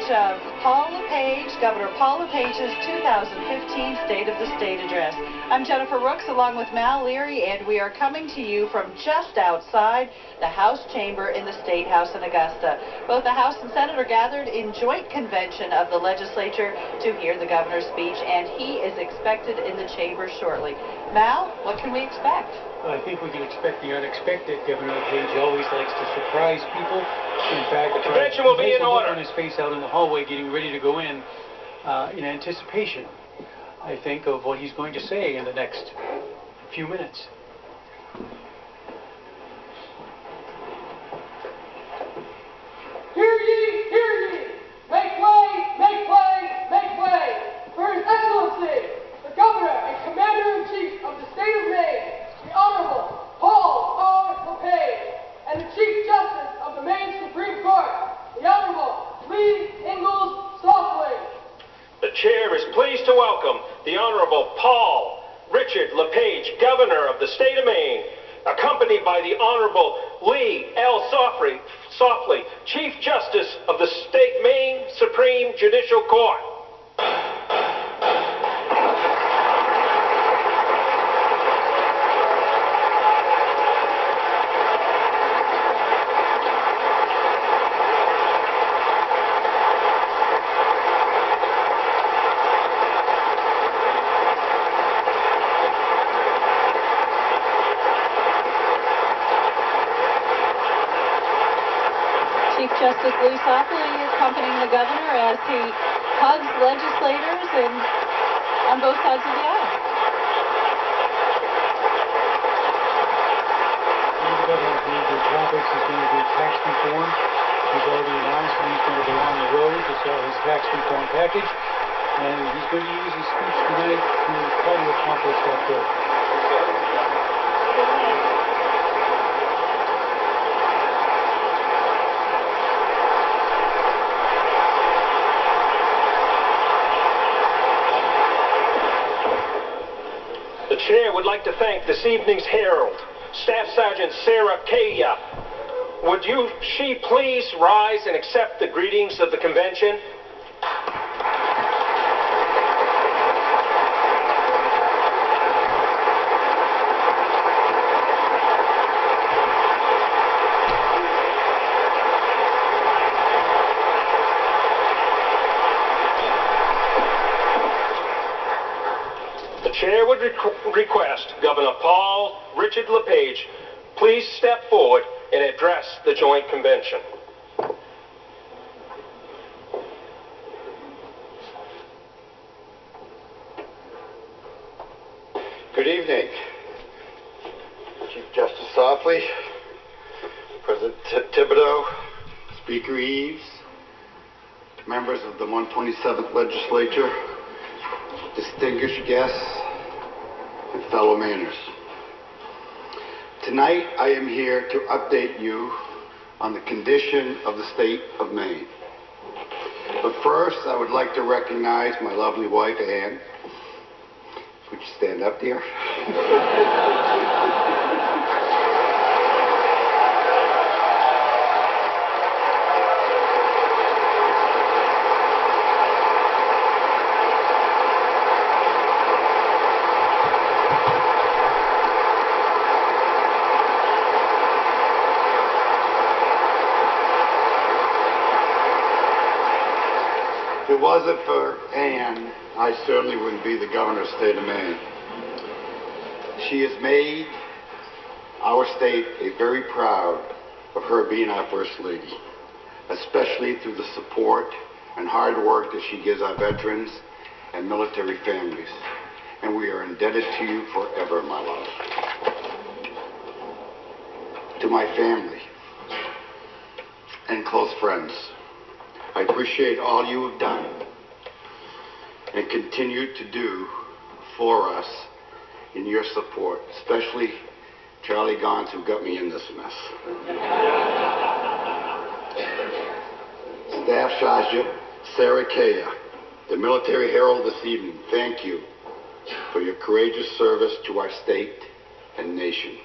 of Governor Paul LePage's 2015 State of the State Address. I'm Jennifer Rooks along with Mal Leary, and we are coming to you from just outside the House chamber in the State House in Augusta. Both the House and Senate are gathered in joint convention of the legislature to hear the governor's speech, and he is expected in the chamber shortly. Mal, what can we expect? Well, I think we can expect the unexpected. Governor LePage always likes to surprise people. In fact, the convention will be in order. On his face out in the hallway, getting ready to go in anticipation, I think, of what he's going to say in the next few minutes. Hear ye, hear ye! Make way, make way, make way for His Excellency, the Governor and Commander-in-Chief of the State of Maine, the Honorable Paul R. LePage, and the Chief Justice of the Maine Supreme Court, the Honorable Lee Ingalls Softly. The Chair is pleased to welcome the Honorable Paul Richard LePage, Governor of the State of Maine, accompanied by the Honorable Lee L. Softly, Chief Justice of the Maine Supreme Judicial Court. Chief Justice Lee Softly accompanying the governor as he hugs legislators on both sides of the aisle. The governor's major topics is going to be tax reform. He's already announced that he's going to be on the road to sell his tax reform package, and he's going to use his speech tonight to try to accomplish that goal. The Chair would like to thank this evening's herald, Staff Sergeant Sarah Kaya. Would she please rise and accept the greetings of the convention? The Chair would request Governor Paul Richard LePage please step forward and address the joint convention. Good evening, Chief Justice Softly, President Thibodeau, Speaker Eves, members of the 127th Legislature, distinguished guests, and fellow Mainers. Tonight, I am here to update you on the condition of the state of Maine. But first, I would like to recognize my lovely wife, Ann. Would you stand up, dear? If it wasn't for Ann, I certainly wouldn't be the governor of the state of Maine. She has made our state very proud of her being our First Lady, especially through the support and hard work that she gives our veterans and military families. And we are indebted to you forever, my love. To my family and close friends, I appreciate all you have done and continue to do for us in your support, especially Charlie Gons, who got me in this mess. Staff Sergeant Sarah Kaya, the Military Herald this evening, thank you for your courageous service to our state and nation.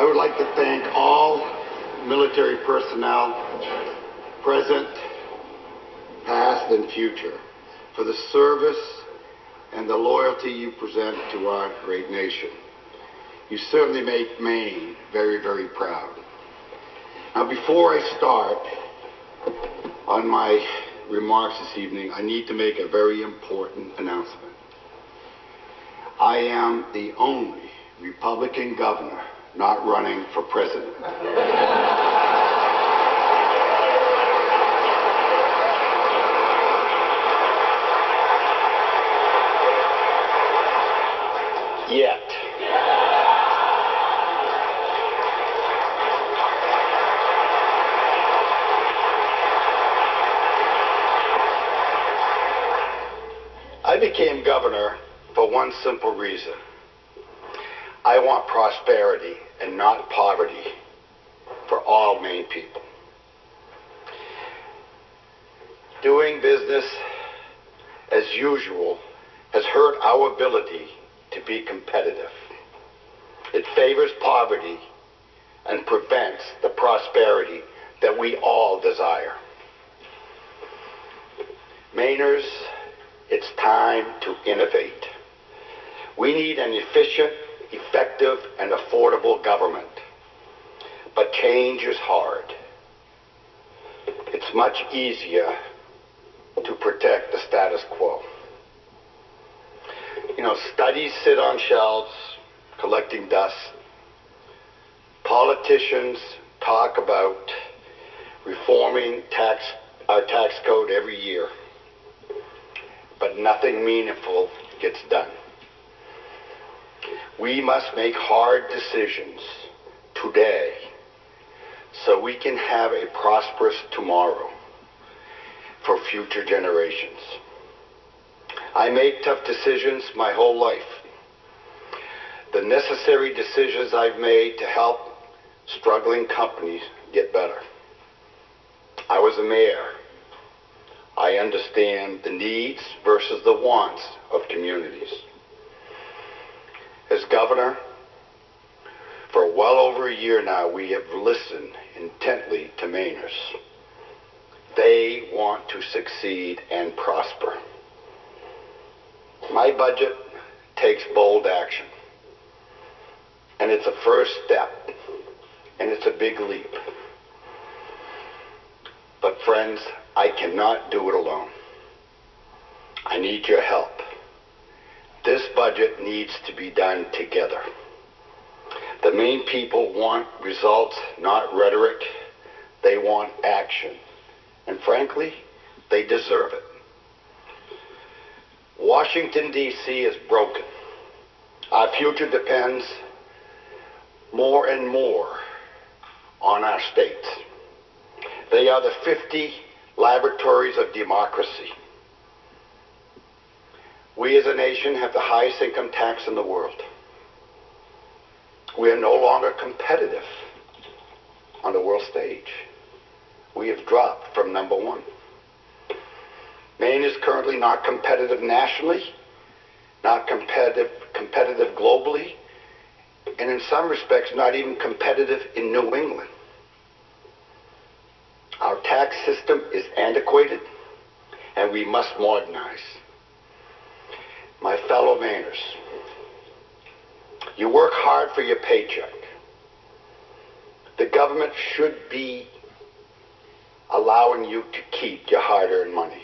would like to thank all military personnel, present, past, and future, for the service and the loyalty you present to our great nation. You certainly make Maine very, very proud. Now, before I start on my remarks this evening, I need to make a very important announcement. I am the only Republican governor not running for president. Yet. I became governor for one simple reason. I want prosperity and not poverty for all Maine people. Doing business as usual has hurt our ability to be competitive. It favors poverty and prevents the prosperity that we all desire. Mainers, it's time to innovate. We need an efficient, effective, and affordable government. But change is hard. It's much easier to protect the status quo. You know, studies sit on shelves collecting dust. Politicians talk about reforming our tax code every year, but nothing meaningful gets done. We must make hard decisions today so we can have a prosperous tomorrow for future generations. I make tough decisions my whole life. The necessary decisions I've made to help struggling companies get better. I was a mayor. I understand the needs versus the wants of communities. As governor, for well over a year now, we have listened intently to Mainers. They want to succeed and prosper. My budget takes bold action, and it's a first step, and it's a big leap. But friends, I cannot do it alone. I need your help. This budget needs to be done together. The Maine people want results, not rhetoric. They want action. And frankly, they deserve it. Washington, D.C. is broken. Our future depends more and more on our states. They are the 50 laboratories of democracy. We as a nation have the highest income tax in the world. We are no longer competitive on the world stage. We have dropped from number one. Maine is currently not competitive nationally, not competitive globally, and in some respects not even competitive in New England. Our tax system is antiquated, and we must modernize. My fellow Mainers, you work hard for your paycheck. The government should be allowing you to keep your hard-earned money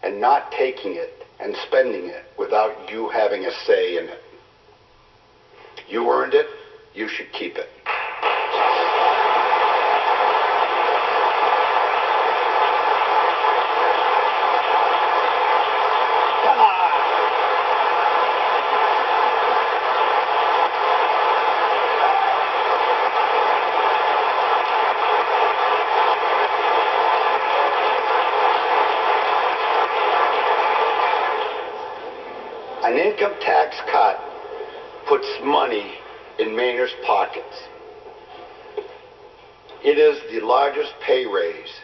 and not taking it and spending it without you having a say in it. You earned it, you should keep it. An income tax cut puts money in Mainers' pockets. It is the largest pay raise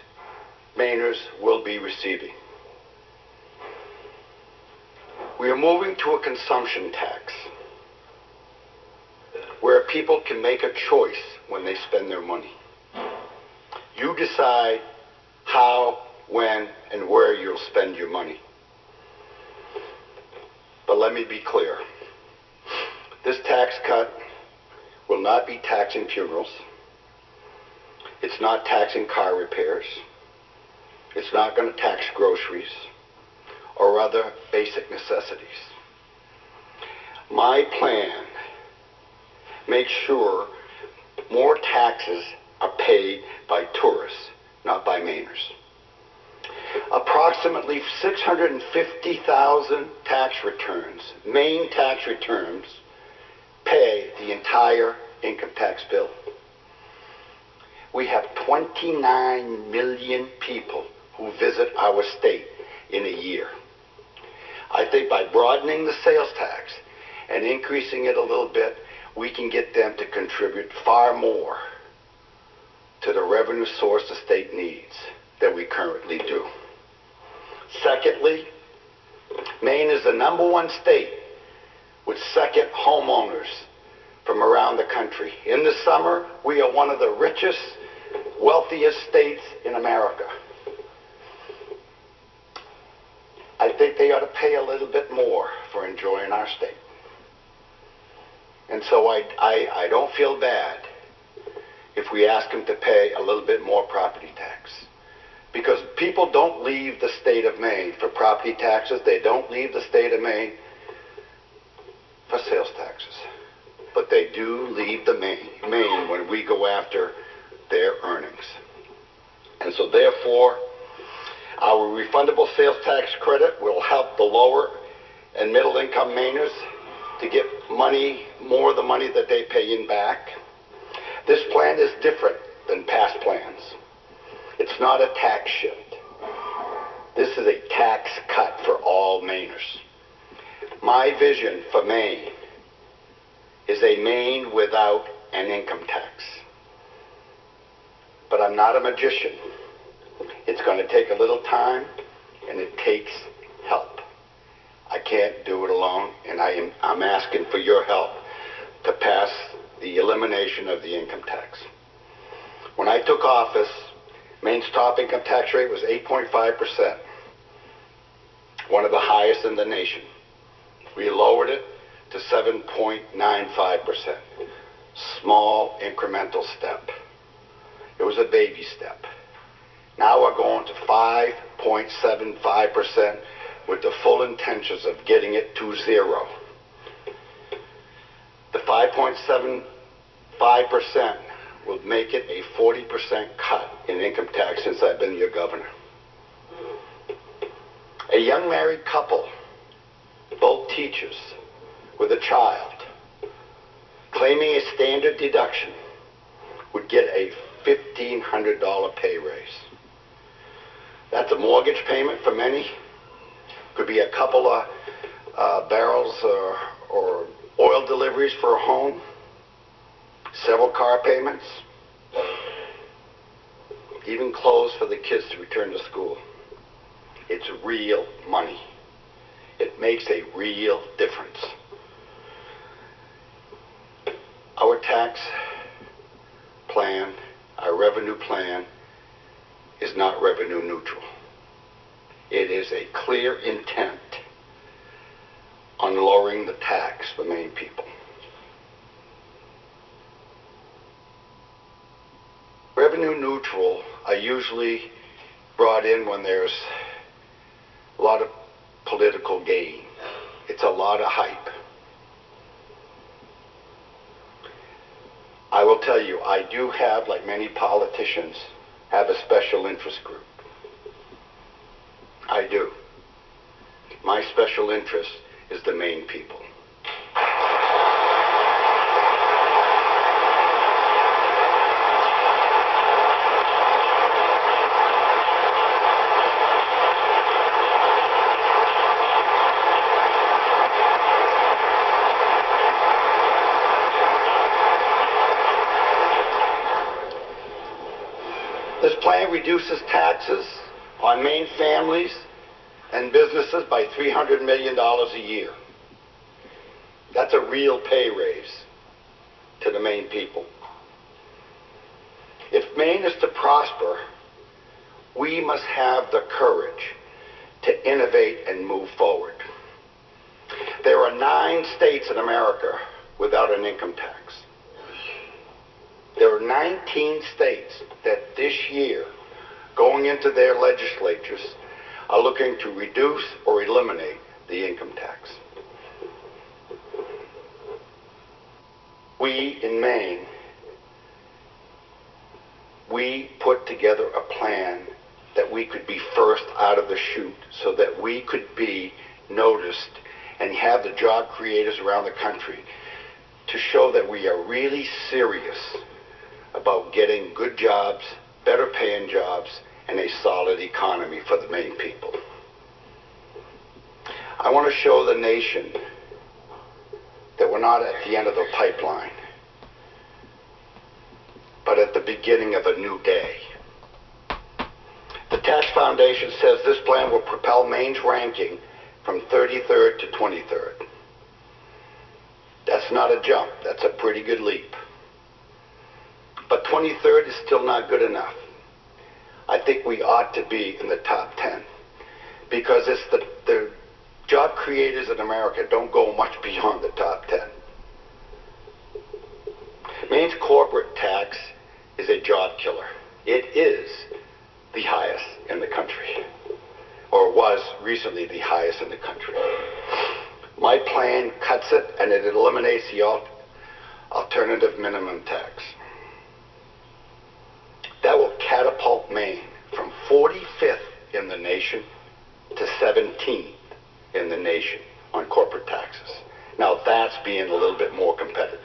Mainers will be receiving. We are moving to a consumption tax. where people can make a choice when they spend their money. You decide how, when, and where you'll spend your money. But let me be clear. This tax cut will not be taxing funerals. It's not taxing car repairs. It's not going to tax groceries or other basic necessities. My plan makes sure more taxes are paid by tourists, not by Mainers. Approximately 650,000 tax returns, Maine tax returns, pay the entire income tax bill. We have 29 million people who visit our state in a year. I think by broadening the sales tax and increasing it a little bit, we can get them to contribute far more to the revenue source the state needs than we currently do. Secondly, Maine is the #1 state with second homeowners from around the country. In the summer, we are one of the richest, wealthiest states in America. I think they ought to pay a little bit more for enjoying our state. And so I don't feel bad if we ask them to pay a little bit more property tax. Because people don't leave the state of Maine for property taxes. They don't leave the state of Maine for sales taxes. But they do leave the Maine when we go after their earnings. And so therefore, our refundable sales tax credit will help the lower and middle income Mainers to get money, more of the money that they pay in back. This plan is different than past plans. It's not a tax shift. This is a tax cut for all Mainers. My vision for Maine is a Maine without an income tax. But I'm not a magician. It's going to take a little time, and it takes help. I can't do it alone, and I'm asking for your help to pass the elimination of the income tax. When I took office, Maine's top income tax rate was 8.5%, one of the highest in the nation. We lowered it to 7.95%. Small incremental step. It was a baby step. Now we're going to 5.75% with the full intentions of getting it to 0. The 5.75% will make it a 40% cut in income tax since I've been your governor. A young married couple, both teachers, with a child, claiming a standard deduction, would get a $1,500 pay raise. That's a mortgage payment for many. Could be a couple of barrels or oil deliveries for a home, several car payments, even clothes for the kids to return to school. It's real money. It makes a real difference. Our tax plan, our revenue plan, is not revenue neutral. It is a clear intent on lowering the tax for Maine people. Revenue neutral are usually brought in when there's a lot of political gain. It's a lot of hype. I will tell you, I do have, like many politicians, have a special interest group. I do. My special interest is the Maine people. This plan reduces taxes on Maine families and businesses by $300 million a year. That's a real pay raise. to the Maine people. If Maine is to prosper, we must have the courage to innovate and move forward. There are 9 states in America without an income tax. There are 19 states that this year, going into their legislatures, are looking to reduce or eliminate the income tax. We in Maine, we put together a plan that we could be first out of the chute so that we could be noticed and have the job creators around the country to show that we are really serious about getting good jobs, better paying jobs, and a solid economy for the Maine people. I want to show the nation that we're not at the end of the pipeline, but at the beginning of a new day. The Tax Foundation says this plan will propel Maine's ranking from 33rd to 23rd. That's not a jump, that's a pretty good leap. But 23rd is still not good enough. I think we ought to be in the top 10 because it's the job creators in America don't go much beyond the top 10. Maine's corporate tax is a job killer. It is the highest in the country, or was recently the highest in the country. My plan cuts it and it eliminates the alternative minimum tax. That will catapult Maine from 45th in the nation to 17th in the nation on corporate taxes. Now that's being a little bit more competitive.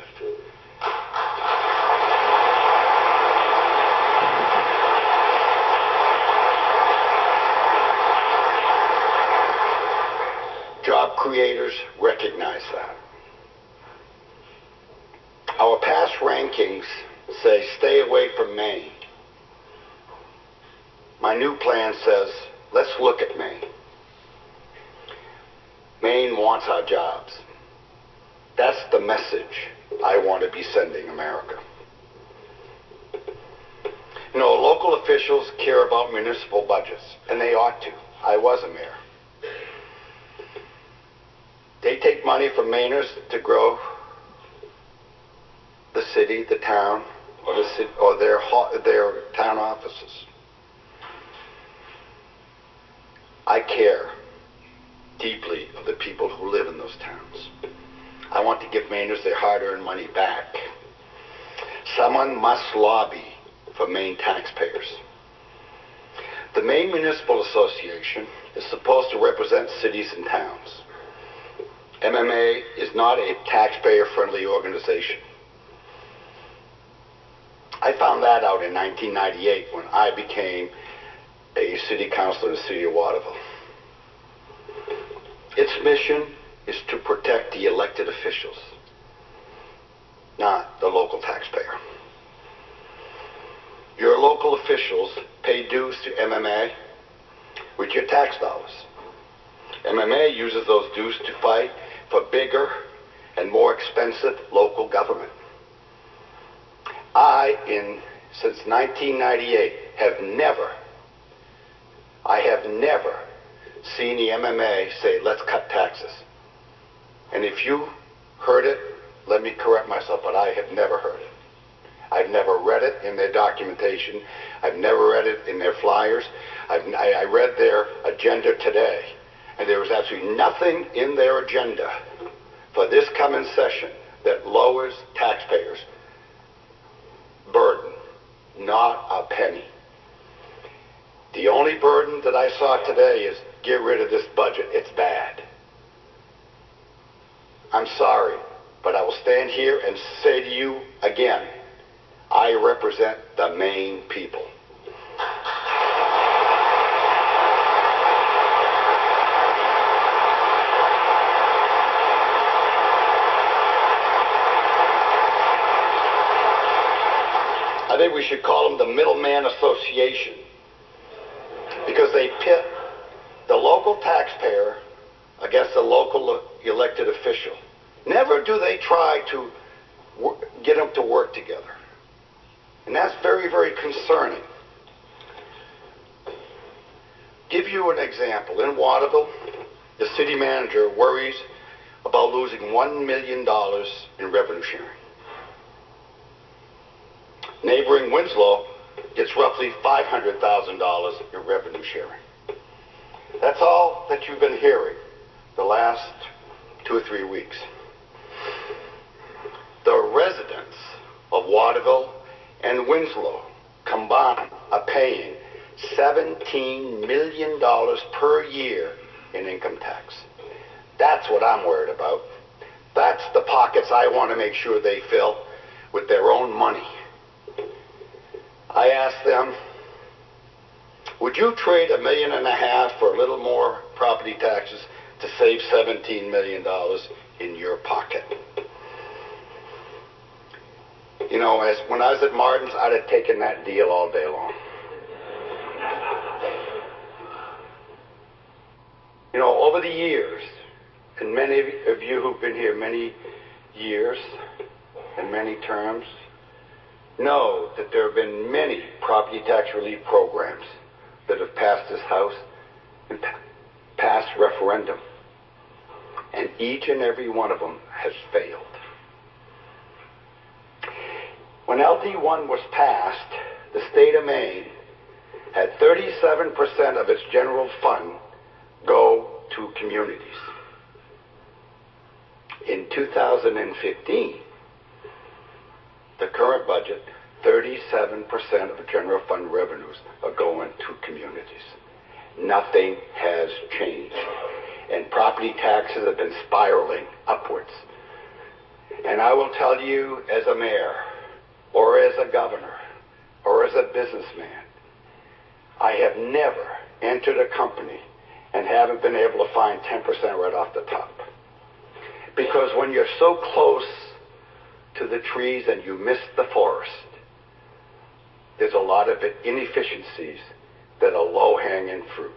Job creators recognize that. Our past rankings say stay away from Maine. My new plan says let's look at Maine. Maine wants our jobs. That's the message I want to be sending America. You know, local officials care about municipal budgets, and they ought to. I was a mayor. They take money from Mainers to grow the city, the town, or their town offices. I care deeply of the people who live in those towns. I want to give Mainers their hard-earned money back. Someone must lobby for Maine taxpayers. The Maine Municipal Association is supposed to represent cities and towns. MMA is not a taxpayer-friendly organization. I found that out in 1998 when I became a city councilor in the city of Waterville. Its mission is to protect the elected officials, not the local taxpayer. Your local officials pay dues to MMA with your tax dollars. MMA uses those dues to fight for bigger and more expensive local government. Since 1998, have never seen the MMA say, let's cut taxes. And if you heard it, let me correct myself, but I have never heard it. I've never read it in their documentation. I've never read it in their flyers. I read their agenda today, and there was absolutely nothing in their agenda for this coming session that lowers taxpayers' burden, not a penny. The only burden that I saw today is get rid of this budget. It's bad. I'm sorry, but I will stand here and say to you again, I represent the Maine people. I think we should call them the Middleman Association because they pit the local taxpayer against the local elected official. Never do they try to get them to work together. And that's very, very concerning. Give you an example. In Waterville, the city manager worries about losing $1 million in revenue sharing. Neighboring Winslow gets roughly $500,000 in revenue sharing. That's all that you've been hearing the last 2 or 3 weeks. The residents of Waterville and Winslow combined are paying $17 million per year in income tax. That's what I'm worried about. That's the pockets I want to make sure they fill with their own money. I asked them, would you trade $1.5 million for a little more property taxes to save $17 million in your pocket? You know, when I was at Martin's, I'd have taken that deal all day long. You know, over the years, and many of you who've been here many years and many terms know that there have been many property tax relief programs that have passed this House and passed referendum. And each and every one of them has failed. When LD1 was passed, the state of Maine had 37% of its general fund go to communities. In 2015, the current budget, 37% of the general fund revenues are going to communities. Nothing has changed. And property taxes have been spiraling upwards. And I will tell you, as a mayor, or as a governor, or as a businessman, I have never entered a company and haven't been able to find 10% right off the top. Because when you're so close to the trees and you miss the forest, there's a lot of inefficiencies that are low-hanging fruit.